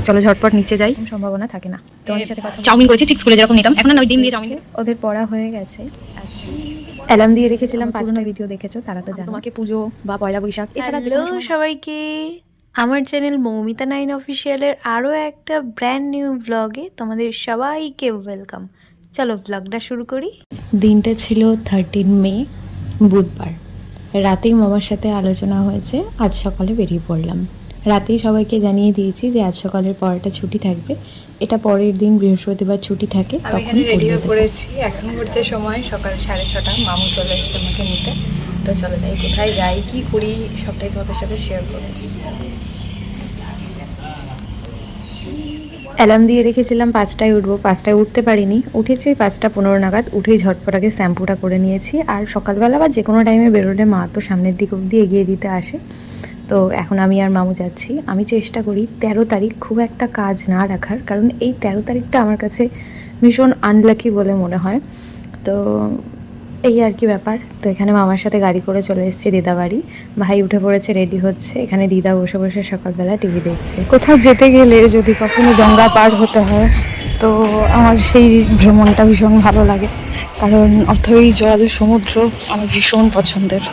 চলো ঝটপট নিচে যাই, সম্ভাবনা থাকে না। তোমাদের সাথে কথা চাউমিন করেছি ঠিক স্কুলে যেরকম নিতাম, এখন না ওই ডিম দিয়ে চাউমিন। ওদের পড়া হয়ে গেছে, অ্যালার্ম দিয়ে রেখেছিলাম। পুরনো ভিডিও দেখেছো তারা তো জানো, তোমাকে পুজো বা পয়লা বৈশাখ এছাড়া হ্যালো সবাইকে, আমার চ্যানেল মৌমিতা 9 অফিসিয়ালের আরও একটা ব্র্যান্ড নিউ ব্লগে তোমাদের সবাইকে ওয়েলকাম। চলো ব্লগটা শুরু করি। দিনটা ছিল 13 মে, বুধবার। রাতেই মামার সাথে আলোচনা হয়েছে, আজ সকালে বেরিয়ে পড়লাম। রাতেই সবাইকে জানিয়ে দিয়েছি যে আজ সকালের পড়াটা ছুটি থাকবে, এটা পরের দিন বৃহস্পতিবার ছুটি থাকে। আমি এখানে রেডি হয়ে পড়েছি, এখন ঘুরতে সময় সকাল 6:30, মামু চলে এসেছে আমাকে নিতে। তো চলে যাই, কোথায় যাই কি করি সবটাই তোমাদের সাথে শেয়ার করবো। অ্যালার্ম দিয়ে রেখেছিলাম 5টায় উঠবো, 5টায় উঠতে পারিনি, উঠেছি ওই 5:15 নাগাদ। উঠেই ঝটপট আগে শ্যাম্পুটা করে নিয়েছি। আর সকালবেলা বা যে কোনো টাইমে বেরোলে মা তো সামনের দিক অবধি এগিয়ে দিতে আসে। তো এখন আমি আর মামু যাচ্ছি। আমি চেষ্টা করি 13 তারিখ খুব একটা কাজ না রাখার, কারণ এই 13 তারিখটা আমার কাছে ভীষণ আনলাকি বলে মনে হয়। তো এই আর কি ব্যাপার। তো এখানে মামার সাথে গাড়ি করে চলে এসেছি দিদা বাড়ি। ভাই উঠে পড়েছে, রেডি হচ্ছে। এখানে দিদা বসে বসে সকালবেলা টিভি দেখছে। কোথাও যেতে গেলে যদি কখনো গঙ্গা পার হতে হয়, তো আমার সেই ভ্রমণটা ভীষণ ভালো লাগে, কারণ অথই জল সমুদ্র আমার ভীষণ পছন্দের।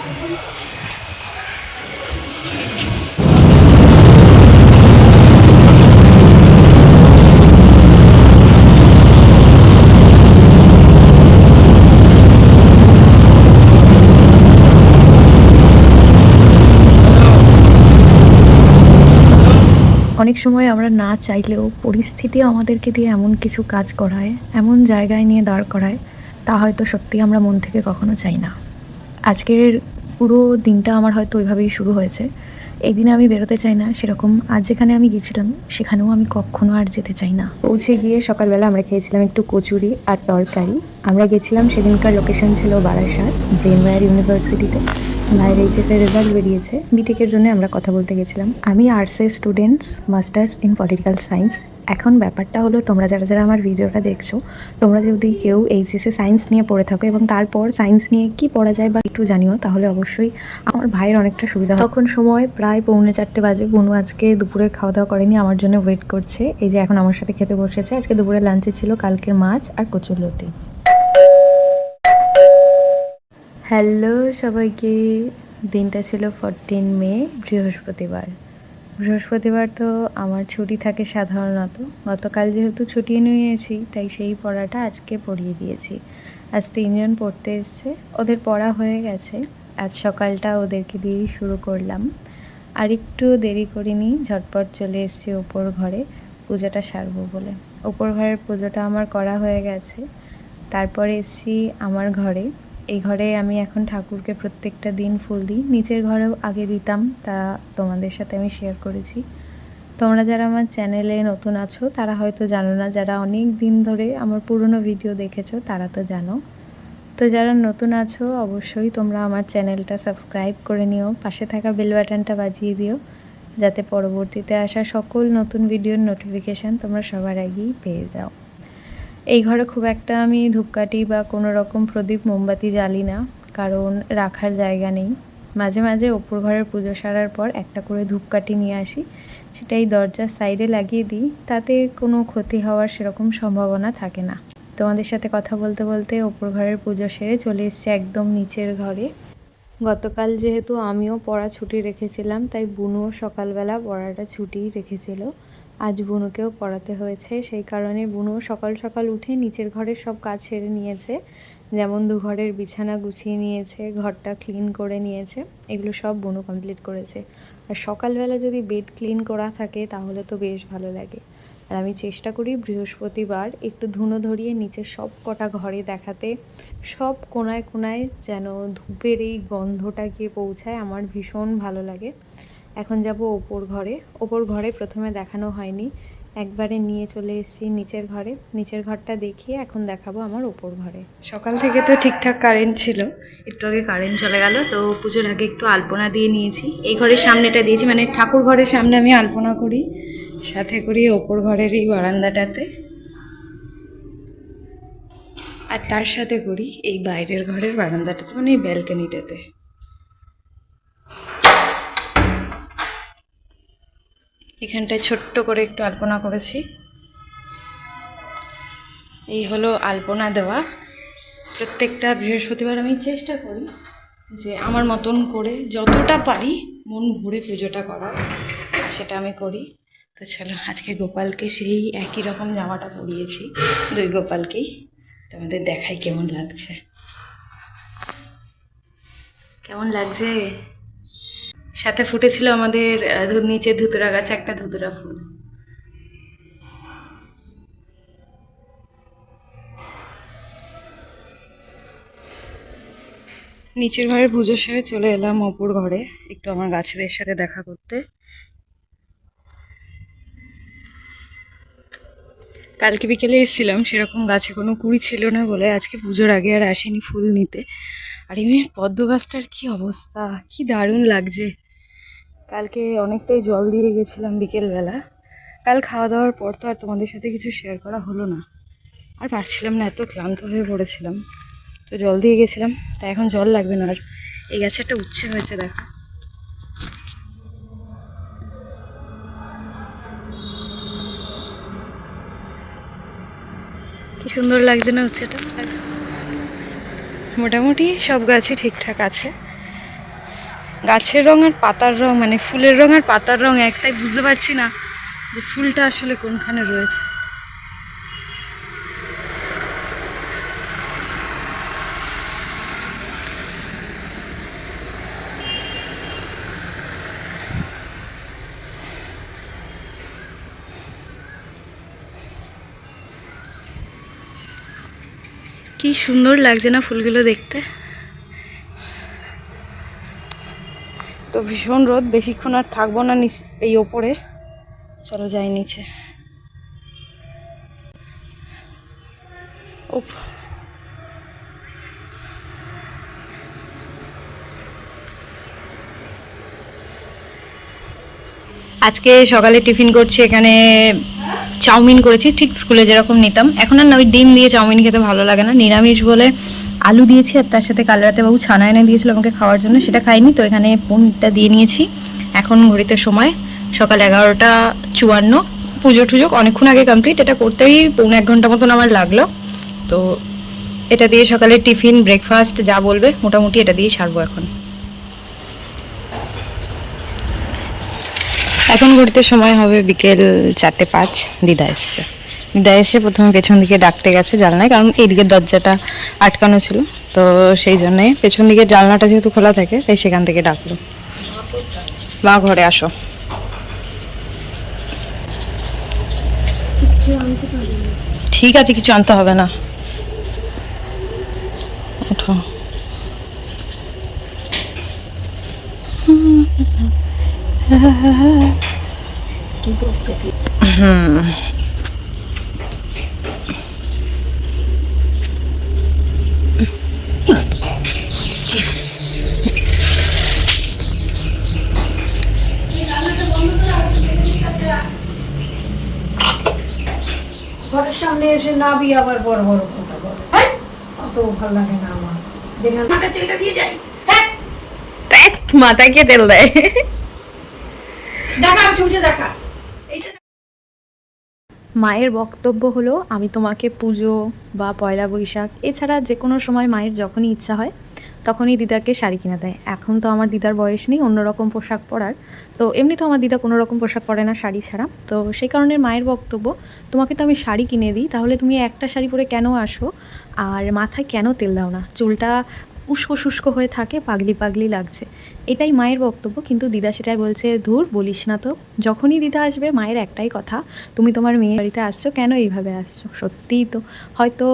অনেক সময় আমরা না চাইলেও পরিস্থিতি আমাদেরকে দিয়ে এমন কিছু কাজ করায়, এমন জায়গায় নিয়ে দাঁড় করায়, তা হয়তো সত্যি আমরা মন থেকে কখনো চাই না। আজকের পুরো দিনটা আমার হয়তো ওইভাবেই শুরু হয়েছে। এই দিনে আমি বেরোতে চাই না, সেরকম আজ যেখানে আমি গেছিলাম সেখানেও আমি কখনো আর যেতে চাই না। পৌঁছে গিয়ে সকালবেলা আমরা খেয়েছিলাম একটু কচুরি আর তরকারি। আমরা গেছিলাম, সেদিনকার লোকেশন ছিল বারাসাত ব্রেনওয়্যার ইউনিভার্সিটিতে। ভাইয়ের এইচএসের রেজাল্ট বেরিয়েছে, বিটেকের জন্য আমরা কথা বলতে গেছিলাম। আমি আর্টসের students, masters in political science. এখন ব্যাপারটা হলো, তোমরা যারা যারা আমার ভিডিওটা দেখছো, তোমরা যদি কেউ এইচএসে সায়েন্স নিয়ে পড়ে থাকো এবং তারপর সায়েন্স নিয়ে কি পড়া যায় বা একটু জানিও, তাহলে অবশ্যই আমার ভাইয়ের অনেকটা সুবিধা হয়। তখন সময় প্রায় 3:45 বাজে। বুনু আজকে দুপুরের খাওয়া দাওয়া করেনি, আমার জন্য ওয়েট করছে। এই যে এখন আমার সাথে খেতে বসেছে। আজকে দুপুরের লাঞ্চে ছিল কালকের মাছ আর কচুরলতি। হ্যালো সবাইকে, দিনটা ছিল 14 মে, বৃহস্পতিবার। বৃহস্পতিবার তো আমার ছুটি থাকে সাধারণত। গতকাল যেহেতু ছুটি নিয়েছি, তাই সেই পড়াটা আজকে পড়িয়ে দিয়েছি। আজ 3জন পড়তে এসছে, ওদের পড়া হয়ে গেছে। আজ সকালটা ওদেরকে দিয়েই শুরু করলাম। আর একটু দেরি করিনি, ঝটপট চলে এসেছি ওপর ঘরে পুজোটা সারবো বলে। ওপর ঘরের পুজোটা আমার করা হয়ে গেছে। তারপরে এসেছি আমার ঘরে। এই ঘরে আমি এখন ঠাকুরকে প্রত্যেকটা দিন ফুল দিই। নিচের ঘরেও আগে দিতাম, তা তোমাদের সাথে আমি শেয়ার করেছি। তোমরা যারা আমার চ্যানেলে নতুন আছো তারা হয়তো জানো না, যারা অনেক দিন ধরে আমার পুরনো ভিডিও দেখেছো তারা তো জানো। তো যারা নতুন আছো অবশ্যই তোমরা আমার চ্যানেলটা সাবস্ক্রাইব করে নিও, পাশে থাকা বেল বাটনটা বাজিয়ে দিও, যাতে পরবর্তীতে আসা সকল নতুন ভিডিওর নোটিফিকেশান তোমরা সবার আগেই পেয়ে যাও। এই ঘরে খুব একটা আমি ধূপকাঠি বা কোনো রকম প্রদীপ মোমবাতি জ্বালি না, কারণ রাখার জায়গা নেই। মাঝে মাঝে ওপর ঘরের পুজো সারার পর একটা করে ধূপকাঠি নিয়ে আসি, সেটাই দরজার সাইডে লাগিয়ে দিই, তাতে কোনো ক্ষতি হওয়ার সেরকম সম্ভাবনা থাকে না। তোমাদের সাথে কথা বলতে বলতে ওপর ঘরের পুজো সেরে চলে এসেছি একদম নিচের ঘরে। গতকাল যেহেতু আমিও পড়া ছুটি রেখেছিলাম, তাই বুনুও সকালবেলা পড়াটা ছুটিই রেখেছিল। আজ বুনুকেও পড়াতে হয়েছে, সেই কারণে বুনুও সকাল সকাল উঠে নিচের ঘরের সব কাজ সেরে নিয়েছে। যেমন দুঘরের বিছানা গুছিয়ে নিয়েছে, ঘরটা ক্লিন করে নিয়েছে, এগুলো সব বুনু কমপ্লিট করেছে। আর সকালবেলা যদি বেড ক্লিন করা থাকে তাহলে তো বেশ ভালো লাগে। আর আমি চেষ্টা করি বৃহস্পতিবার একটু ধুনো ধরিয়ে নিচের সব কটা ঘরে দেখাতে, সব কোনায় কোনায় যেন ধূপের এই গন্ধটা গিয়ে পৌঁছায়, আমার ভীষণ ভালো লাগে। এখন যাব ওপর ঘরে। ওপর ঘরে প্রথমে দেখানো হয়নি, একবারে নিয়ে চলে এসেছি নিচের ঘরে। নিচের ঘরটা দেখিয়ে এখন দেখাবো আমার ওপর ঘরে। সকাল থেকে তো ঠিকঠাক কারেন্ট ছিল, একটু আগে কারেন্ট চলে গেল। তো পুজোর আগে একটু আলপনা দিয়ে নিয়েছি। এই ঘরের সামনেটা দিয়েছি, মানে ঠাকুর ঘরের সামনে আমি আলপনা করি, সাথে করি ওপর ঘরের এই বারান্দাটাতে, আর তার সাথে করি এই বাইরের ঘরের বারান্দাটাতে, মানে এই ব্যালকনিটাতে। এখানটায় ছোট্ট করে একটু আলপনা করেছি। এই হলো আলপনা দেওয়া। প্রত্যেকটা বৃহস্পতিবার আমি চেষ্টা করি যে আমার মতন করে যতটা পারি মন ভরে পুজোটা করার, সেটা আমি করি। তো চলো, আজকে গোপালকে সেই একই রকম জামাটা পরিয়েছি, দুই গোপালকেই। তোমাদের দেখাই কেমন লাগছে। কেমন লাগছে? সাথে ফুটেছিল আমাদের নিচে ধুতুরা গাছে একটা ধুতুরা ফুল। নিচের ঘরে পুজো সেরে চলে এলাম অপুর ঘরে একটু আমার গাছেদের সাথে দেখা করতে। কালকে বিকেলে এসেছিলাম, সেরকম গাছে কোনো কুড়ি ছিল না বলে আজকে পুজোর আগে আর আসেনি ফুল নিতে। আর এমনি পদ্ম গাছটার কি অবস্থা, কি দারুণ লাগছে। কালকে অনেকটাই জল দিয়ে গেছিলাম বিকেলবেলা। কাল খাওয়া দাওয়ার পর তো আর তোমাদের সাথে কিছু শেয়ার করা হলো না, আর পারছিলাম না, এত ক্লান্ত হয়ে পড়েছিলাম। তো জল দিয়ে গেছিলাম, তাই এখন জল লাগবে না। আর এই গাছে একটা উচ্ছে হয়েছে, দেখো কি সুন্দর লাগছে না উচ্ছেটা। মোটামুটি সব গাছই ঠিকঠাক আছে। গাছের রং আর পাতার রং, মানে ফুলের রং আর পাতার রং এক, তাই বুঝতে পারছি না যে ফুলটা আসলে কোনখানে রয়েছে। কি সুন্দর লাগছে না ফুলগুলো দেখতে। তো ভীষণ রোদ, বেশিক্ষণ আর থাকবো না এই ওপরে, চলো যাই নিচে। আজকে সকালে টিফিন করছি এখানে, চাউমিন করেছি, ঠিক স্কুলে যেরকম নিতাম। এখন আর না, ওই ডিম দিয়ে চাউমিন খেতে ভালো লাগে না, নিরামিষ বলে আলু দিয়েছি, আর তার সাথে কাল রাতে বাবু ছানা এনে দিয়েছিল আমাকে খাওয়ার জন্য, সেটা খাইনি। তো এখানে পনিরটা দিয়ে নিয়েছি। এখন ঘড়িতে সময় সকাল 11:54। পুজো টুজো অনেকক্ষণ আগে কমপ্লিট, এটা করতেই 1.5 ঘন্টা মতন আমার লাগলো। তো এটা দিয়ে সকালে টিফিন ব্রেকফাস্ট যা বলবে মোটামুটি এটা দিয়েই সারবো। এখন ঘুরতে সময় হবে বিকেল 4:05। দিদা এসে প্রথমে পেছন দিকে ডাকতে গেছে জানলায়, কারণ এইদিকের দরজাটা আটকানো ছিল। তো সেই জন্যে পেছন দিকের জানলাটা যেহেতু খোলা থাকে, তাই সেখান থেকে ডাকলো, মা ঘরে আসো। ঠিক আছে, কিছু আনতে হবে না, ওঠো। ঘরের সামনে এসে নাবি আবার বড় বড় কথা বলে, অত ভালো লাগে না আমার। যেখানে মাথা তেলটা দিয়ে যাই, মাথায় কে তেল দেয়? দেখা ছুটে দেখা। মায়ের বক্তব্য হলো, আমি তোমাকে পুজো বা পয়লা বৈশাখ এছাড়া যে কোনো সময় মায়ের যখনই ইচ্ছা হয় তখনই দিদাকে শাড়ি কিনে দেয়। এখন তো আমার দিদার বয়স নেই অন্যরকম পোশাক পরার, তো এমনি তো আমার দিদা কোনো রকম পোশাক পরে না শাড়ি ছাড়া। তো সেই কারণে মায়ের বক্তব্য, তোমাকে তো আমি শাড়ি কিনে দিই, তাহলে তুমি একটা শাড়ি পরে কেন আসো, আর মাথায় কেন তেল দাও না, চুলটা উস্কো শুষ্ক হয়ে থাকে, পাগলি পাগলি লাগছে। এটাই মায়ের বক্তব্য। কিন্তু দিদা সেটাই বলছে, ধুর বলিস না তো, যখনই দিদা আসবে মায়ের একটাই কথা, তুমি তোমার মেয়ে বাড়িতে আসছো কেন, এইভাবে আসছো। সত্যিই তো, হয়তো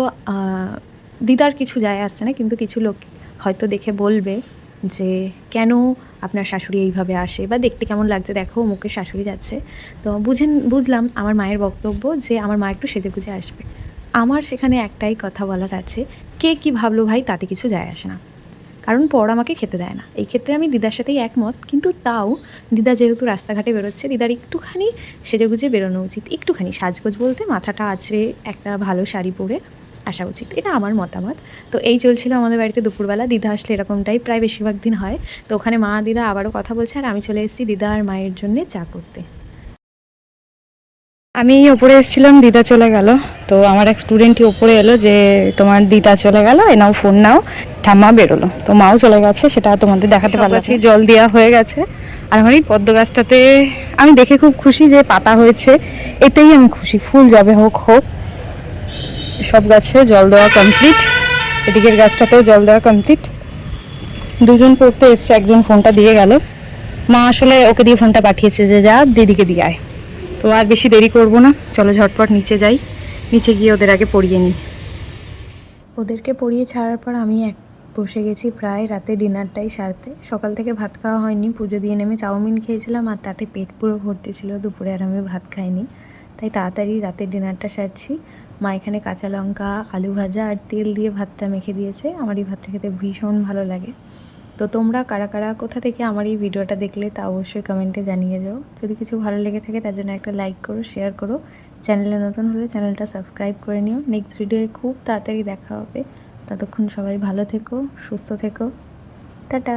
দিদার কিছু যায় আসছে না, কিন্তু কিছু লোক হয়তো দেখে বলবে যে কেন আপনার শাশুড়ি এইভাবে আসে, বা দেখতে কেমন লাগছে দেখো মুখে শাশুড়ি যাচ্ছে। তো বুঝলাম আমার মায়ের বক্তব্য যে আমার মা একটু সেজেগুজে আসবে। আমার সেখানে একটাই কথা বলার আছে, কে কী ভাবলো ভাই তাতে কিছু যায় আসে না, কারণ পর আমাকে খেতে দেয় না। এই ক্ষেত্রে আমি দিদার সাথেই একমত। কিন্তু তাও দিদা যেহেতু রাস্তাঘাটে বেরোচ্ছে, দিদার একটুখানি সেজেগুজে বেরোনো উচিত। একটুখানি সাজগোজ বলতে মাথাটা আঁচড়ে একটা ভালো শাড়ি পরে আসা উচিত, এটা আমার মতামত। তো এই চলছিল আমাদের বাড়িতে দুপুরবেলা। দিদা আসলে এরকমটাই প্রায় বেশিরভাগ দিন হয়। তো ওখানে মা দিদা আবারও কথা বলছে, আর আমি চলে এসেছি দিদা আর মায়ের জন্যে চা করতে। আমি ওপরে এসেছিলাম, দিদা চলে গেল। তো আমার এক স্টুডেন্টই ওপরে এলো যে তোমার দিদা চলে গেল, এ নাও ফোন নাও, ঠাম্মা বেরোলো। তো মাও চলে গেছে, সেটা তোমাদের দেখাতে পারলাম। জল দেওয়া হয়ে গেছে। আর আমার এই পদ্ম গাছটাতে আমি দেখে খুব খুশি যে পাতা হয়েছে, এতেই আমি খুশি। ফুল যাবে হোক হোক, সব গাছে জল দেওয়া কমপ্লিট। এদিকের গাছটাতেও জল দেওয়া কমপ্লিট। দুজন পড়তে এসছে, একজন ফোনটা দিয়ে গেল। মা আসলে ওকে দিয়ে ফোনটা পাঠিয়েছে যে যা দিদিকে দিয়ে আয়। তো আর বেশি দেরি করব না, চলো ঝটপট নিচে যাই, নিচে গিয়ে ওদের আগে পড়িয়ে নিই। ওদেরকে পড়িয়ে ছাড়ার পর আমি বসে গেছি প্রায় রাতে ডিনারটাই সারতে। সকাল থেকে ভাত খাওয়া হয়নি, পুজো দিয়ে নেমে চাউমিন খেয়েছিলাম আর তাতে পেট পুরো ভর্তি ছিল। দুপুরে আর আমি ভাত খাইনি, তাই তাড়াতাড়ি রাতের ডিনারটা সারছি। মা এখানে কাঁচা লঙ্কা, আলু ভাজা আর তেল দিয়ে ভাতটা মেখে দিয়েছে। আমার এই ভাতটা খেতে ভীষণ ভালো লাগে। তো তোমরা কারা কারা কোথা থেকে আমার এই ভিডিওটা দেখলে তা অবশ্যই কমেন্টে জানিয়ে যাও। যদি কিছু ভালো লেগে থাকে তার জন্য একটা লাইক করো, শেয়ার করো। চ্যানেলে নতুন হলে চ্যানেলটা সাবস্ক্রাইব করে নিও। নেক্সট ভিডিওয়ে খুব তাড়াতাড়ি দেখা হবে। ততক্ষণ সবাই ভালো থেকো, সুস্থ থেকো। টাটা।